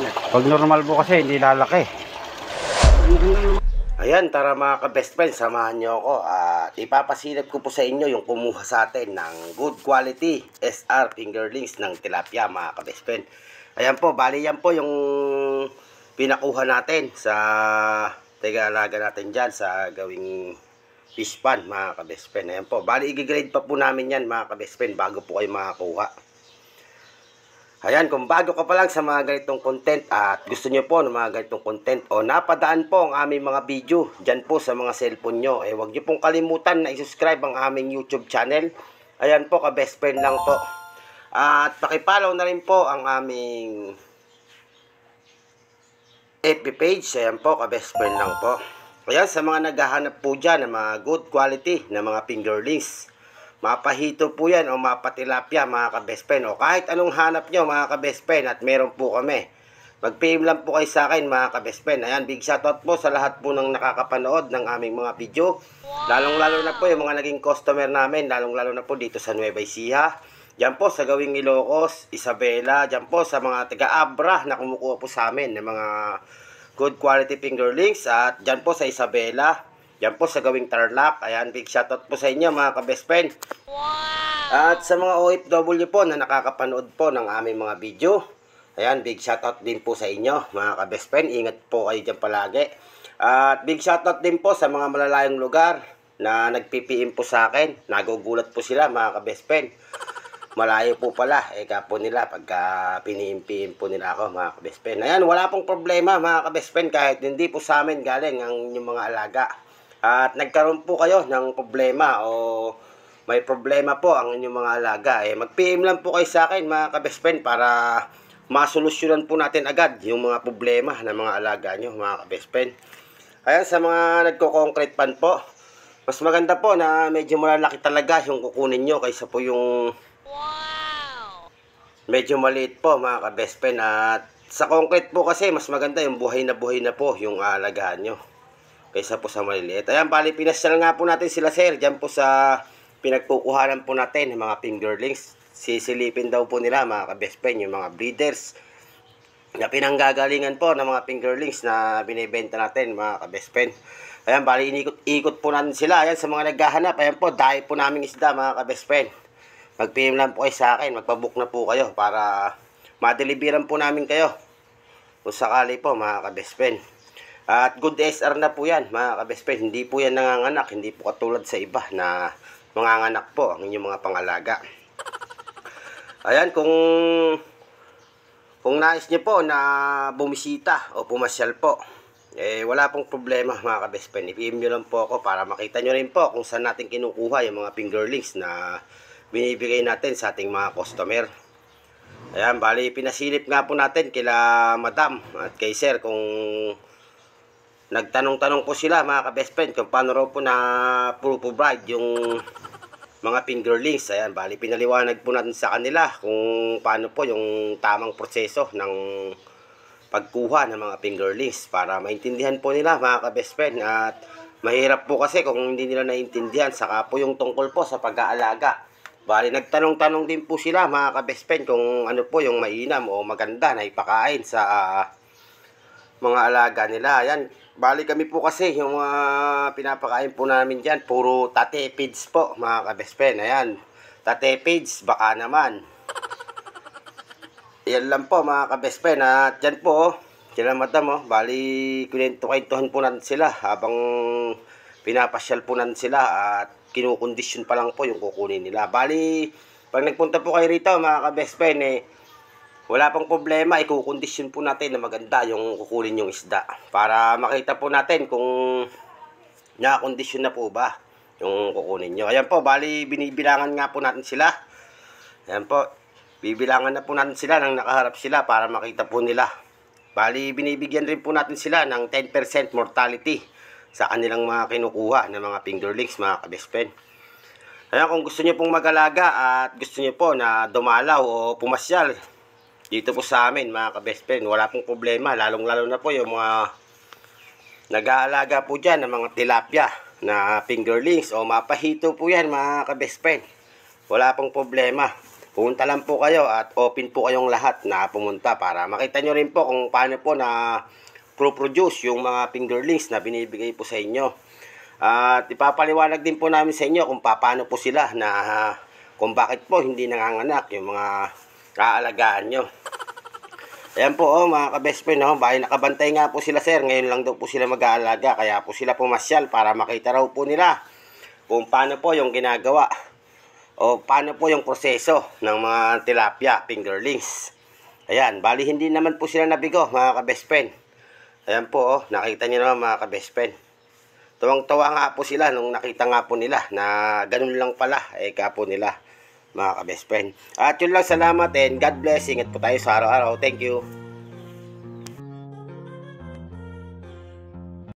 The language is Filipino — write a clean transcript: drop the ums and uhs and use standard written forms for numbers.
Pag normal po kasi, hindi lalaki. Ayan, tara mga ka-best friend, samahan nyo ako. At ipapasilip ko po sa inyo yung kumuha sa atin ng good quality SR fingerlings ng tilapia mga ka-best friend. Ayan po, bali yan po yung pinakuha natin sa taga-alaga natin dyan sa gawing fish pan mga ka-best friend. Ayan po, bali i-grade pa po namin yan mga ka-best friend bago po kayo makakuha. Ayan, kung bago ka pa lang sa mga ganitong content at gusto nyo po ng mga ganitong content o napadaan po ang aming mga video dyan po sa mga cellphone nyo, huwag nyo pong kalimutan na i-subscribe ang aming YouTube channel. Ayan po, ka-best friend lang po. At pakipollow na rin po ang aming FB page. Ayan po, ka-best friend lang po. Ayan, sa mga naghahanap po dyan ng mga good quality na mga fingerlings, mapahito po yan o mapatilapia mga ka-best friend o kahit anong hanap nyo mga ka-best friend at meron po kami. Mag-PM lang po kayo sa akin mga ka-best friend. Ayan, big shoutout po sa lahat po ng nakakapanood ng aming mga video. Lalong-lalo na po yung mga naging customer namin, lalong-lalo na po dito sa Nueva Ecija. Diyan po sa gawing Ilocos, Isabela, diyan po sa mga taga-Abra na kumukuha po sa amin ng mga good quality fingerlings at diyan po sa Isabela. Yan po sa gawing Tarlac. Ayan, big shoutout po sa inyo mga ka-best friend. Wow! At sa mga OFW po na nakakapanood po ng aming mga video. Ayan, big shoutout din po sa inyo mga ka-best friend. Ingat po kayo dyan palagi. At big shoutout din po sa mga malalayong lugar na nag-PPM po sa akin. Nagugulat po sila mga ka-best friend. Malayo po pala. Eka po nila pagka pini-PM po nila ako mga ka-best friend. Ayan, wala pong problema mga ka-best friend kahit hindi po sa amin galing ang inyong mga alaga. At nagkaroon po kayo ng problema o may problema po ang inyong mga alaga, mag-PM lang po kayo sa akin mga ka-best friend para masolusyonan po natin agad yung mga problema ng mga alaga nyo mga ka-best friend. Ayan, sa mga nagko-concrete pan po, mas maganda po na medyo malalaki talaga yung kukunin nyo kaysa po yung medyo maliit po mga ka-best friend. At sa concrete po kasi mas maganda yung buhay na po yung alagaan nyo kaysa po sa maliliit. Ayan, bali pinasyal nga po natin sila sir dyan po sa pinagkukuhanan po natin ng mga fingerlings. Sisilipin daw po nila mga ka-best friend yung mga breeders na pinanggagalingan po ng mga fingerlings na binibenta natin mga ka-best friend. Ayan, bali inikot-ikot po natin sila. Ayan, sa mga naghahanap, ayan po, dahil po namin isda mga ka-best friend. Mag-PM lang po kayo sa akin, magpabook na po kayo para madeliveran po namin kayo kung sakali po mga ka-best friend. At good SR na po yan mga ka-best friend. Hindi po yan nanganganak. Hindi po katulad sa iba na manganganak po ang inyong mga pangalaga. Ayan, kung nais nyo po na bumisita o pumasyal po, wala pong problema mga ka-best friend. I-PM nyo lang po ako para makita nyo rin po kung saan natin kinukuha yung mga fingerlings na binibigay natin sa ating mga customer. Ayan, bali pinasilip nga po natin kila madam at kay sir kung nagtanong-tanong po sila mga ka-best friend kung paano raw po na provide yung mga fingerlings. Ayan, bali pinaliwanag po natin sa kanila kung paano po yung tamang proseso ng pagkuha ng mga fingerlings para maintindihan po nila mga ka-best friend. At mahirap po kasi kung hindi nila naiintindihan, saka po yung tungkol po sa pag-aalaga. Bali nagtanong-tanong din po sila mga ka-best friend kung ano po yung mainam o maganda na ipakain sa mga alaga nila. Ayan, bali kami po kasi yung pinapakain po namin dyan, puro tate feeds po mga ka-best friend. Ayan, tate feeds, baka naman. Yan lang po mga ka-best friend. At dyan po, sila madam, bali kwento-kwentuhan po natin sila habang pinapasyal po natin sila at kinukondisyon pa lang po yung kukunin nila. Bali, pag nagpunta po kayo rito mga ka-best friend, wala pang problema, ikukondisyon po natin na maganda yung kukunin yung isda para makita po natin kung nakakondisyon na po ba yung kukunin nyo. Ayan po, bali binibilangan nga po natin sila. Ayan po, bibilangan na po natin sila nang nakaharap sila para makita po nila. Bali binibigyan rin po natin sila ng 10% mortality sa kanilang mga kinukuha ng mga fingerlings mga ka-best friend. Ayan, kung gusto nyo pong mag-alaga at gusto nyo po na dumalaw o pumasyal dito po sa amin mga ka-best friend, wala pong problema. Lalong-lalo na po yung mga nag-aalaga po dyan ng mga tilapia na fingerlings o mapahito po yan mga ka-best friend. Wala pong problema. Pumunta lang po kayo at open po kayong lahat na pumunta para makita nyo rin po kung paano po na pro-produce yung mga fingerlings na binibigay po sa inyo. At ipapaliwanag din po namin sa inyo kung paano po sila na kung bakit po hindi nanganganak yung mga kaalagaan nyo. Ayan po mga ka-best friend, bali nakabantay nga po sila sir. Ngayon lang daw po sila mag-aalaga, kaya po sila pumasyal para makita raw po nila kung paano po yung ginagawa o paano po yung proseso ng mga tilapia fingerlings. Ayan, bali hindi naman po sila nabigo mga ka-best friend. Ayan po nakita niyo naman mga ka-best friend. Tuwang-tuwa nga po sila nung nakita nga po nila na ganun lang pala ka po nila mga ka-best friend. At yun lang, salamat and God bless. Ingat po tayo sa araw-araw. Thank you.